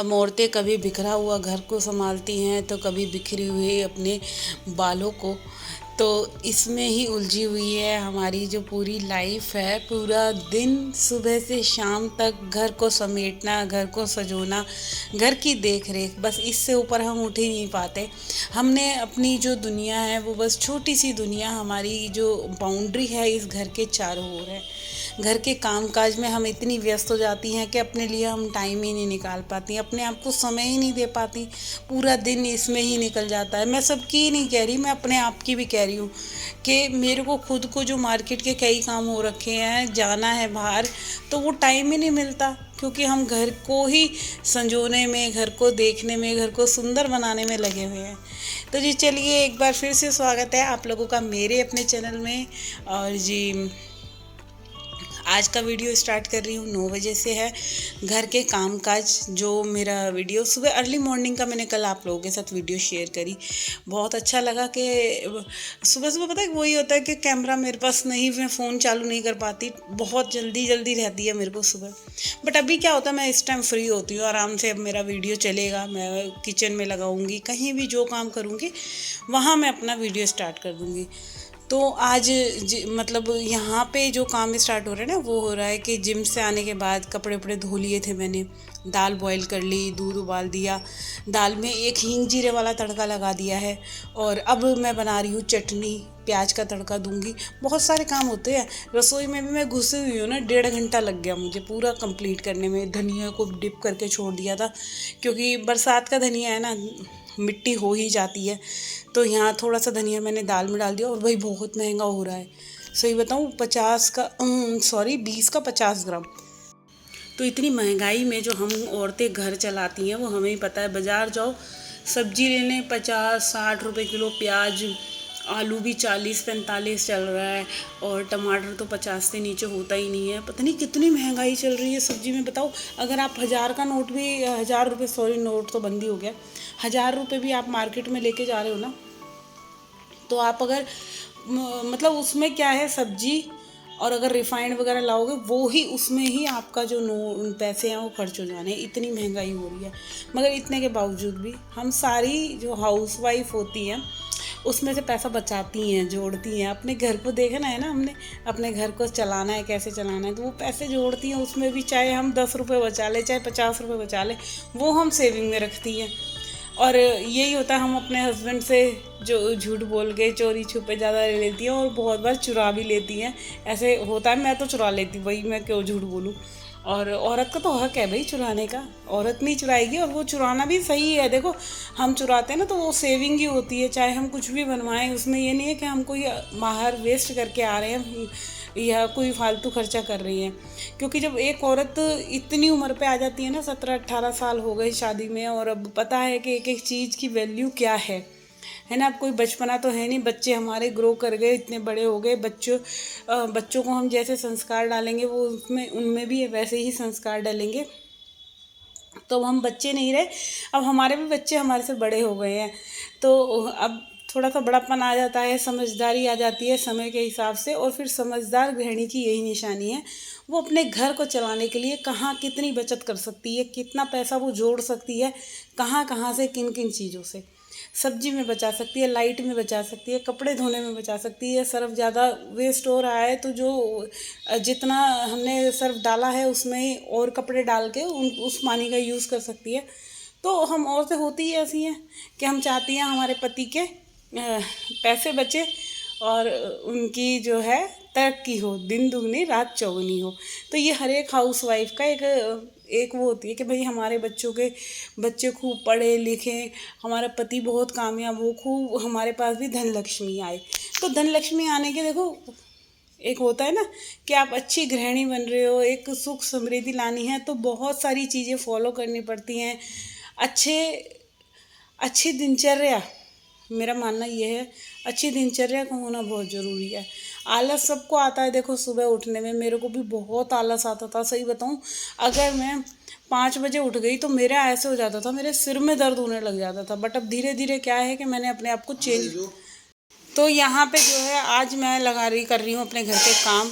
हम औरतें कभी बिखरा हुआ घर को संभालती हैं तो कभी बिखरे हुए अपने बालों को। तो इसमें ही उलझी हुई है हमारी जो पूरी लाइफ है। पूरा दिन सुबह से शाम तक घर को समेटना, घर को सजोना, घर की देख रेख, बस इससे ऊपर हम उठ ही नहीं पाते। हमने अपनी जो दुनिया है वो बस छोटी सी दुनिया, हमारी जो बाउंड्री है इस घर के चारों ओर है। घर के काम काज में हम इतनी व्यस्त हो जाती हैं कि अपने लिए हम टाइम ही नहीं निकाल पाती, अपने आप को समय ही नहीं दे पाती। पूरा दिन इसमें ही निकल जाता है। मैं सबकी ही नहीं कह रही, मैं अपने आप की भी कह रही हूँ कि मेरे को खुद को जो मार्केट के कई काम हो रखे हैं, जाना है बाहर, तो वो टाइम ही नहीं मिलता क्योंकि हम घर को ही संजोने में, घर को देखने में, घर को सुंदर बनाने में लगे हुए हैं। तो जी चलिए, एक बार फिर से स्वागत है आप लोगों का मेरे अपने चैनल में। और जी आज का वीडियो स्टार्ट कर रही हूँ 9 बजे से है। घर के काम काज, जो मेरा वीडियो सुबह अर्ली मॉर्निंग का मैंने कल आप लोगों के साथ वीडियो शेयर करी, बहुत अच्छा लगा कि सुबह सुबह पता है वही होता है कि कैमरा मेरे पास नहीं, मैं फ़ोन चालू नहीं कर पाती, बहुत जल्दी जल्दी रहती है मेरे को सुबह। बट अभी क्या होता है, मैं इस टाइम फ्री होती हूँ आराम से, अब मेरा वीडियो चलेगा, मैं किचन में लगाऊंगी, कहीं भी जो काम करूँगी वहाँ मैं अपना वीडियो स्टार्ट कर दूँगी। तो आज मतलब यहाँ पे जो काम स्टार्ट हो रहा है ना, वो हो रहा है कि जिम से आने के बाद कपड़े वपड़े धो लिए थे मैंने, दाल बॉईल कर ली, दूध उबाल दिया, दाल में एक हींग जीरे वाला तड़का लगा दिया है। और अब मैं बना रही हूँ चटनी, प्याज का तड़का दूंगी। बहुत सारे काम होते हैं रसोई में भी, मैं घुसी हुई हूँ ना, 1.5 घंटा लग गया मुझे पूरा कंप्लीट करने में। धनिया को डिप करके छोड़ दिया था क्योंकि बरसात का धनिया है ना, मिट्टी हो ही जाती है। तो यहाँ थोड़ा सा धनिया मैंने दाल में डाल दिया। और भाई बहुत महंगा हो रहा है, सही बताऊँ 20 का 50 ग्राम। तो इतनी महंगाई में जो हम औरतें घर चलाती हैं वो हमें ही पता है। बाज़ार जाओ, सब्जी लेने 50-60 रुपए किलो, प्याज, आलू भी 40-45 चल रहा है, और टमाटर तो 50 से नीचे होता ही नहीं है। पता नहीं कितनी महंगाई चल रही है सब्जी में, बताओ। अगर आप 1000 का नोट भी, 1000 रुपये, सॉरी नोट तो बंद ही हो गया, 1000 रुपये भी आप मार्केट में लेके जा रहे हो ना, तो आप अगर मतलब उसमें क्या है, सब्जी और अगर रिफाइंड वगैरह लाओगे वो ही, उसमें ही आपका जो पैसे हैं वो खर्च हो जाने। इतनी महंगाई हो रही है। मगर इतने के बावजूद भी हम सारी जो हाउस वाइफ होती हैं उसमें से पैसा बचाती हैं, जोड़ती हैं। अपने घर को देखना है ना, हमने अपने घर को चलाना है, कैसे चलाना है, तो वो पैसे जोड़ती हैं। उसमें भी चाहे हम 10 रुपये बचा लें, चाहे 50 रुपये बचा लें, वो हम सेविंग में रखती हैं। और यही होता है, हम अपने हस्बैंड से जो झूठ बोल के चोरी छुपे ज़्यादा ले लेती हैं और बहुत बार चुरा भी लेती हैं। ऐसे होता है, मैं तो चुरा लेती हूँ भाई, मैं क्यों झूठ बोलूँ। और औरत का तो हक है भाई चुराने का, औरत नहीं चुराएगी। और वो चुराना भी सही है। देखो, हम चुराते हैं ना तो वो सेविंग ही होती है। चाहे हम कुछ भी बनवाएं, उसमें ये नहीं है कि हम कोई बाहर वेस्ट करके आ रहे हैं या कोई फालतू खर्चा कर रही है। क्योंकि जब एक औरत इतनी उम्र पे आ जाती है ना, 17-18 साल हो गए शादी में, और अब पता है कि एक एक चीज़ की वैल्यू क्या है ना। अब कोई बचपना तो है नहीं, बच्चे हमारे ग्रो कर गए, इतने बड़े हो गए। बच्चों को हम जैसे संस्कार डालेंगे वो उसमें उनमें भी वैसे ही संस्कार डालेंगे। तो हम बच्चे नहीं रहे, अब हमारे भी बच्चे हमारे से बड़े हो गए हैं। तो अब थोड़ा सा बड़ापन आ जाता है, समझदारी आ जाती है समय के हिसाब से। और फिर समझदार गृहिणी की यही निशानी है, वो अपने घर को चलाने के लिए कहाँ कितनी बचत कर सकती है, कितना पैसा वो जोड़ सकती है, कहाँ कहाँ से, किन किन चीज़ों से। सब्जी में बचा सकती है, लाइट में बचा सकती है, कपड़े धोने में बचा सकती है। सर्फ ज़्यादा वेस्ट हो रहा है तो जो जितना हमने सर्फ डाला है उसमें ही और कपड़े डाल के उस पानी का यूज़ कर सकती है। तो हम औरतें होती ही ऐसी हैं कि हम चाहती हैं हमारे पति के पैसे बचे और उनकी जो है तरक्की हो, दिन दुगनी रात चौगुनी हो। तो ये हर एक हाउस वाइफ का एक वो होती है कि भाई हमारे बच्चे खूब पढ़े लिखे, हमारा पति बहुत कामयाब हो, खूब हमारे पास भी धन लक्ष्मी आए। तो धन लक्ष्मी आने के देखो, एक होता है ना कि आप अच्छी गृहिणी बन रहे हो, एक सुख समृद्धि लानी है, तो बहुत सारी चीज़ें फॉलो करनी पड़ती हैं। अच्छी दिनचर्या, मेरा मानना ये है, अच्छी दिनचर्या का होना बहुत ज़रूरी है। आलस सबको आता है, देखो सुबह उठने में मेरे को भी बहुत आलस आता था। सही बताऊं, अगर मैं 5 बजे उठ गई तो मेरा ऐसे हो जाता था, मेरे सिर में दर्द होने लग जाता था। बट अब धीरे धीरे क्या है कि मैंने अपने आप को चेंज। तो यहाँ पे जो है आज मैं कर रही हूँ अपने घर के काम।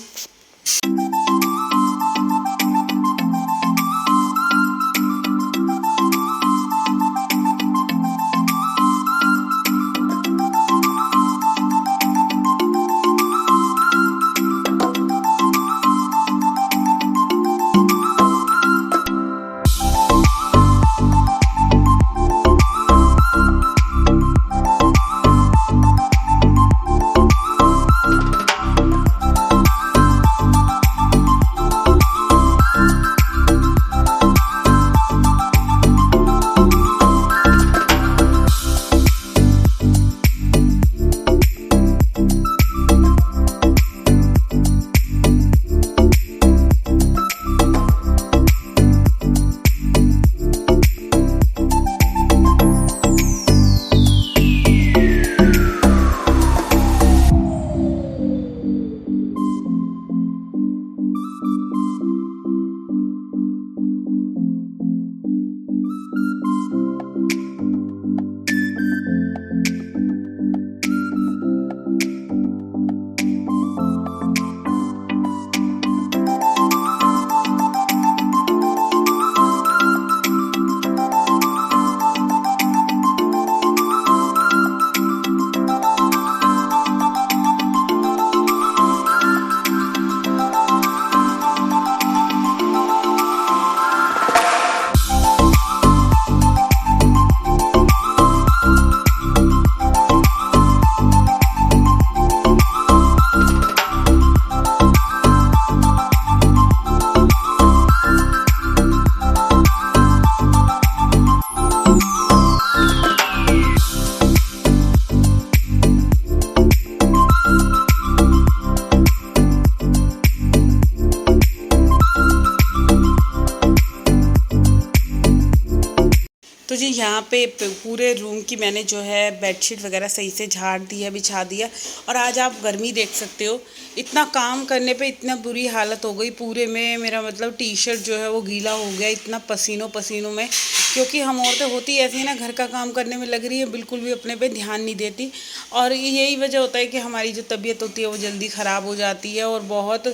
यहाँ पे पूरे रूम की मैंने जो है बेडशीट वगैरह सही से झाड़ दिया, बिछा दिया। और आज आप गर्मी देख सकते हो, इतना काम करने पे इतना बुरी हालत हो गई पूरे में। मेरा मतलब टी शर्ट जो है वो गीला हो गया, इतना पसीनों पसीनों में। क्योंकि हम औरतें होती ऐसी हैं ना, घर का काम करने में लग रही है, बिल्कुल भी अपने पे ध्यान नहीं देती। और यही वजह होता है कि हमारी जो तबीयत होती है वो जल्दी ख़राब हो जाती है, और बहुत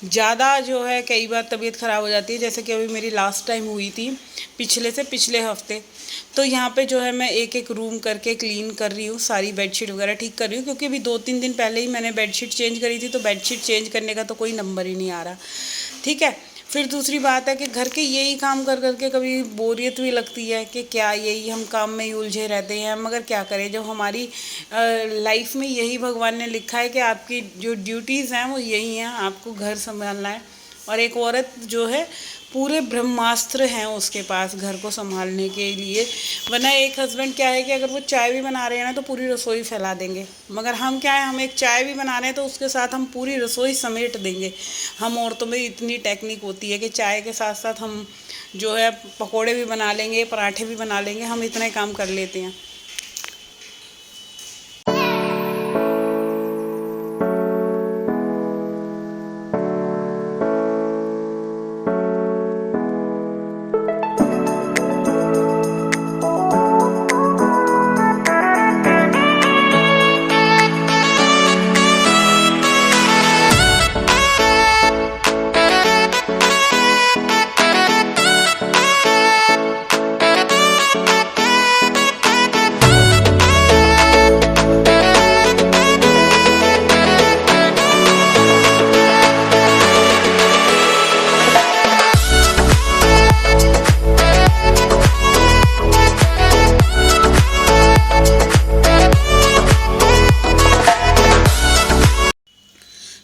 ज़्यादा जो है कई बार तबीयत ख़राब हो जाती है। जैसे कि अभी मेरी लास्ट टाइम हुई थी पिछले हफ्ते। तो यहाँ पे जो है मैं एक एक रूम करके क्लीन कर रही हूँ, सारी बेडशीट वगैरह ठीक कर रही हूँ। क्योंकि अभी 2-3 दिन पहले ही मैंने बेडशीट चेंज करी थी, तो बेडशीट चेंज करने का तो कोई नंबर ही नहीं आ रहा। ठीक है। फिर दूसरी बात है कि घर के यही काम कर करके कभी बोरियत भी लगती है कि क्या यही हम काम में ही उलझे रहते हैं। मगर क्या करें, जब हमारी लाइफ में यही भगवान ने लिखा है कि आपकी जो ड्यूटीज़ हैं वो यही हैं, आपको घर संभालना है। और एक औरत जो है पूरे ब्रह्मास्त्र हैं उसके पास घर को संभालने के लिए। वरना एक हस्बैंड क्या है कि अगर वो चाय भी बना रहे हैं ना तो पूरी रसोई फैला देंगे। मगर हम क्या है, हम एक चाय भी बना रहे हैं तो उसके साथ हम पूरी रसोई समेट देंगे। हम औरतों में इतनी टेक्निक होती है कि चाय के साथ साथ हम जो है पकोड़े भी बना लेंगे, पराठे भी बना लेंगे, हम इतना काम कर लेते हैं।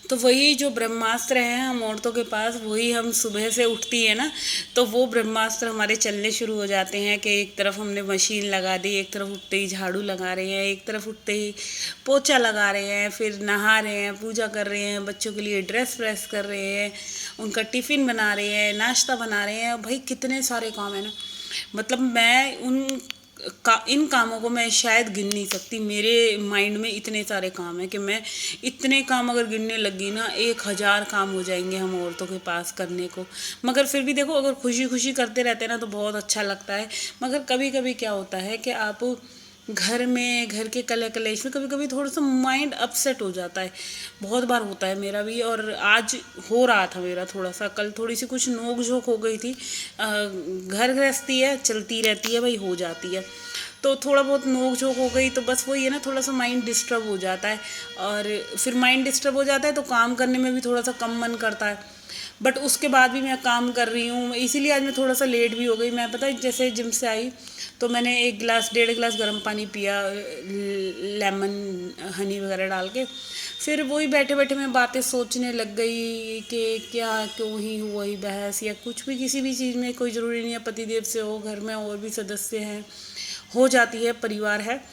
तो वही जो ब्रह्मास्त्र है हम औरतों के पास, वही हम सुबह से उठती है ना, तो वो ब्रह्मास्त्र हमारे चलने शुरू हो जाते हैं कि एक तरफ हमने मशीन लगा दी, एक तरफ उठते ही झाड़ू लगा रहे हैं, एक तरफ उठते ही पोछा लगा रहे हैं, फिर नहा रहे हैं, पूजा कर रहे हैं, बच्चों के लिए ड्रेस प्रेस कर रहे हैं, उनका टिफ़िन बना रहे हैं, नाश्ता बना रहे हैं। भाई कितने सारे काम है ना, मतलब मैं इन कामों को मैं शायद गिन नहीं सकती। मेरे माइंड में इतने सारे काम हैं कि मैं इतने काम अगर गिनने लगी ना 1000 काम हो जाएंगे हम औरतों के पास करने को। मगर फिर भी देखो, अगर खुशी खुशी करते रहते ना तो बहुत अच्छा लगता है। मगर कभी कभी क्या होता है कि आप घर में, घर के कले कलेश में कभी कभी थोड़ा सा माइंड अपसेट हो जाता है। बहुत बार होता है मेरा भी, और आज हो रहा था मेरा थोड़ा सा। कल थोड़ी सी कुछ नोक झोंक हो गई थी। घर गृहस्थी है, चलती रहती है भाई, हो जाती है। तो थोड़ा बहुत नोक झोंक हो गई तो बस वही है ना, थोड़ा सा माइंड डिस्टर्ब हो जाता है। और फिर माइंड डिस्टर्ब हो जाता है तो काम करने में भी थोड़ा सा कम मन करता है। बट उसके बाद भी मैं काम कर रही हूँ, इसीलिए आज मैं थोड़ा सा लेट भी हो गई। मैं पता है जैसे जिम से आई तो मैंने 1-1.5 गिलास गर्म पानी पिया, लेमन हनी वगैरह डाल के। फिर वही बैठे बैठे मैं बातें सोचने लग गई कि क्या क्यों ही हुआ ही बहस या कुछ भी, किसी भी चीज़ में कोई ज़रूरी नहीं है पतिदेव से हो, घर में और भी सदस्य हैं, हो जाती है, परिवार है।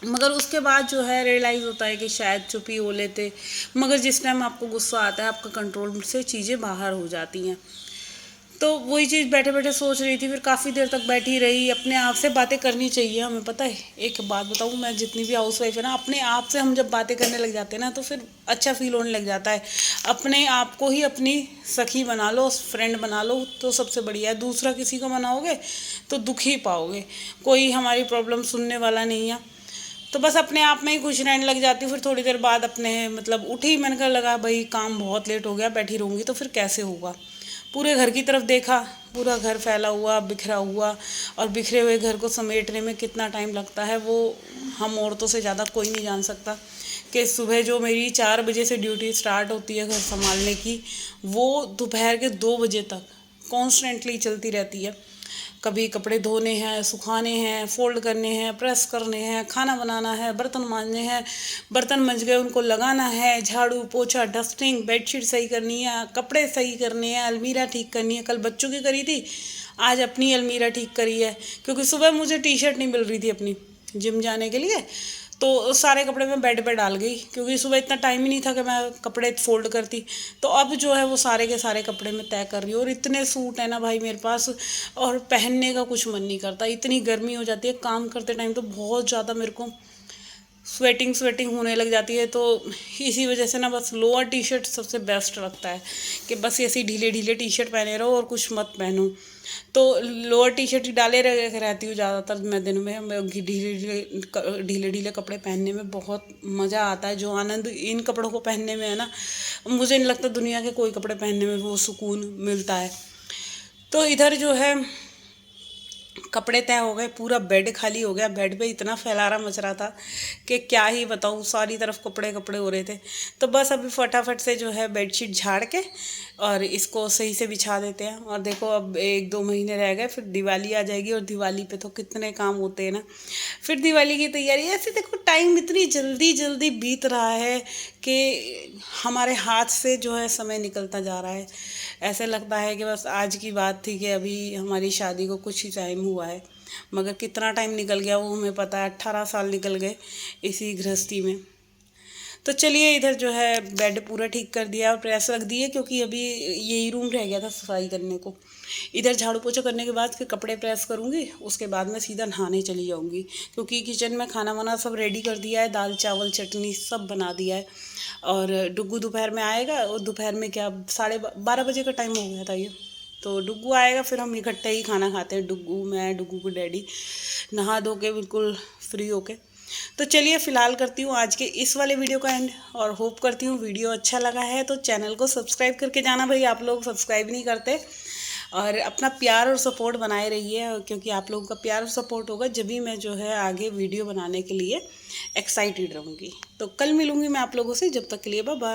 मगर उसके बाद जो है रियलाइज़ होता है कि शायद चुप ही हो लेते। मगर जिस टाइम आपको गुस्सा आता है, आपका कंट्रोल से चीज़ें बाहर हो जाती हैं। तो वही चीज़ बैठे बैठे सोच रही थी, फिर काफ़ी देर तक बैठी रही। अपने आप से बातें करनी चाहिए हमें, पता है एक बात बताऊँ, मैं जितनी भी हाउस वाइफ है ना, अपने आप से हम जब बातें करने लग जाते हैं ना तो फिर अच्छा फील होने लग जाता है। अपने आप को ही अपनी सखी बना लो, फ्रेंड बना लो तो सबसे बढ़िया है। दूसरा किसी को बनाओगे तो दुख ही पाओगे, कोई हमारी प्रॉब्लम सुनने वाला नहीं है। तो बस अपने आप में ही खुश रहने लग जाती हूँ। फिर थोड़ी देर बाद अपने मतलब उठी, मैंने कहा लगा भाई काम बहुत लेट हो गया, बैठी रहूँगी तो फिर कैसे होगा। पूरे घर की तरफ देखा, पूरा घर फैला हुआ, बिखरा हुआ, और बिखरे हुए घर को समेटने में कितना टाइम लगता है वो हम औरतों से ज़्यादा कोई नहीं जान सकता। कि सुबह जो मेरी 4 बजे से ड्यूटी स्टार्ट होती है घर संभालने की, वो दोपहर के 2 बजे तक कॉन्स्टेंटली चलती रहती है। कभी कपड़े धोने हैं, सुखाने हैं, फोल्ड करने हैं, प्रेस करने हैं, खाना बनाना है, बर्तन मांजने हैं, बर्तन मंज गए उनको लगाना है, झाड़ू पोछा डस्टिंग, बेडशीट सही करनी है, कपड़े सही करने हैं, अलमीरा ठीक करनी है। कल बच्चों की करी थी, आज अपनी अलमीरा ठीक करी है। क्योंकि सुबह मुझे टी शर्ट नहीं मिल रही थी अपनी जिम जाने के लिए, तो सारे कपड़े मैं बेड पे डाल गई, क्योंकि सुबह इतना टाइम ही नहीं था कि मैं कपड़े फोल्ड करती। तो अब जो है वो सारे के सारे कपड़े मैं तय कर रही हूँ। और इतने सूट है ना भाई मेरे पास, और पहनने का कुछ मन नहीं करता, इतनी गर्मी हो जाती है काम करते टाइम, तो बहुत ज़्यादा मेरे को स्वेटिंग स्वेटिंग होने लग जाती है। तो इसी वजह से ना बस लोअर टी शर्ट सबसे बेस्ट लगता है, कि बस ऐसी ढीले ढीले टी शर्ट पहने रहो और कुछ मत पहनो। तो लोअर टी शर्ट ही डाले रहती हूँ ज़्यादातर मैं दिन में। मैं ढीले ढीले ढीले ढीले कपड़े पहनने में बहुत मज़ा आता है। जो आनंद इन कपड़ों को पहनने में है ना, मुझे नहीं लगता दुनिया के कोई कपड़े पहनने में वो सुकून मिलता है। तो इधर जो है कपड़े तय हो गए, पूरा बेड खाली हो गया। बेड पे इतना फैलारा मच रहा था कि क्या ही बताऊँ, सारी तरफ कपड़े कपड़े हो रहे थे। तो बस अभी फटाफट से जो है बेडशीट झाड़ के और इसको सही से बिछा देते हैं। और देखो अब 1-2 महीने रह गए, फिर दिवाली आ जाएगी, और दिवाली पे तो कितने काम होते हैं ना। फिर दिवाली की तैयारी, ऐसे देखो टाइम इतनी जल्दी जल्दी बीत रहा है कि हमारे हाथ से जो है समय निकलता जा रहा है। ऐसे लगता है कि बस आज की बात थी कि अभी हमारी शादी को कुछ ही टाइम हुआ है, मगर कितना टाइम निकल गया वो हमें पता है। 18 साल निकल गए इसी गृहस्थी में। तो चलिए इधर जो है बेड पूरा ठीक कर दिया और प्रेस रख दिए, क्योंकि अभी यही रूम रह गया था सफाई करने को। इधर झाड़ू पोछा करने के बाद फिर कपड़े प्रेस करूँगी, उसके बाद मैं सीधा नहाने चली जाऊँगी, क्योंकि किचन में खाना वाना सब रेडी कर दिया है, दाल चावल चटनी सब बना दिया है। और डुग्गू दोपहर में आएगा, और दोपहर में क्या 12:30 का टाइम हो गया था ये। तो डुग्गू आएगा, फिर हम इकट्ठे ही खाना खाते हैं, डुग्गू मैं डुग्गू को डैडी, नहा धो के बिल्कुल फ्री होके। तो चलिए फ़िलहाल करती हूँ आज के इस वाले वीडियो का एंड, और होप करती हूँ वीडियो अच्छा लगा है तो चैनल को सब्सक्राइब करके जाना भाई, आप लोग सब्सक्राइब नहीं करते। और अपना प्यार और सपोर्ट बनाए रहिए, क्योंकि आप लोगों का प्यार और सपोर्ट होगा जब भी मैं जो है आगे वीडियो बनाने के लिए एक्साइटेड रहूँगी। तो कल मिलूँगी मैं आप लोगों से, जब तक के लिए बाय बाय।